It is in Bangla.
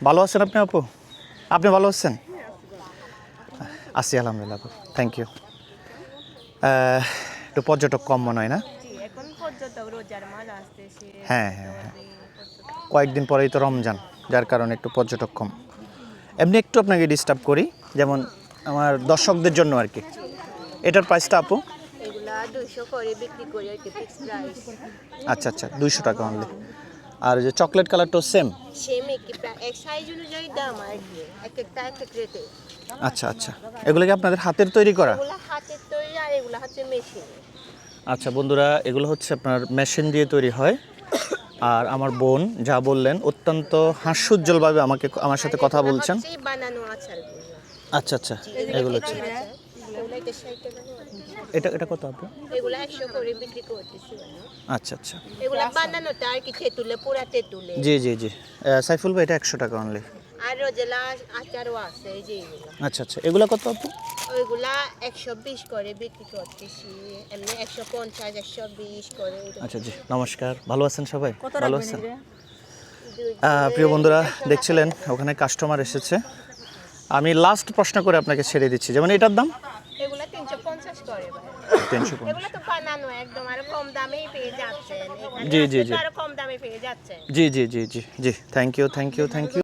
ভালো আছেন আপনি আপু? আপনি ভালো আছেন? আছি আলহামদুলিল্লাহ আপু, থ্যাংক ইউ। একটু পর্যটক কম মনে হয় না? এখন পর্যটক রোজার মাস আসতেছে। হ্যাঁ হ্যাঁ হ্যাঁ, কয়েকদিন পরেই তো রমজান, যার কারণে একটু পর্যটক কম। এমনি একটু আপনাকে ডিস্টার্ব করি, যেমন আমার দর্শকদের জন্য আর কি। এটার প্রাইসটা আপু? এগুলা 200 করে বিক্রি করি আর কি, ফিক্স প্রাইস। আচ্ছা আচ্ছা, 200 টাকা অনলি। আর যে চকলেট কালারটাও সেম? সেম কি এক সাইজ অনুযায়ী দাম আর কি, এক একটা এক এক রেটে। আচ্ছা আচ্ছা, এগুলো কি আপনাদের হাতের তৈরি করা? এগুলা হাতের তৈরি আর এগুলা হচ্ছে মেশিন। আচ্ছা বন্ধুরা, এগুলো হচ্ছে আপনার মেশিন দিয়ে তৈরি হয়। আর আমার বোন যা বললেন অত্যন্ত হাস্যোজ্জ্বলভাবে আমার সাথে কথা বলছেন। বানানো আচারগুলো। আচ্ছা আচ্ছা, এগুলো হচ্ছে এটা কত আপু? এগুলা 100 করে বিক্রি করতেছি। আচ্ছা আচ্ছা, এগুলা বানানোটা আর কি তেঁতুলে, পুরা তেঁতুলে। জি জি জি। সাইফুল ভাই, এটা 100 টাকা অনলি। আর রোজেলা আচারও আছে এই যে এগুলো। আচ্ছা আচ্ছা, এগুলো কত আপু? ওইগুলা 120 করে বিক্রি করতেছি, এমনি 150 120 করে। আচ্ছা জি, নমস্কার, ভালো আছেন সবাই? ভালো আছেন? প্রিয় বন্ধুরা, দেখছিলেন ওখানে কাস্টমার এসেছে। আমি লাস্ট প্রশ্ন করে আপনাকে ছেড়ে দিচ্ছি, যেমন এটার দাম? এগুলা 350 করে ভাই। 350। এগুলা তো বানানো একদম আর কম দামেই পেয়ে যাচ্ছেন। জি জি জি, আর কম দামে পেয়ে যাচ্ছেন। জি জি জি জি জি, thank you thank you thank you.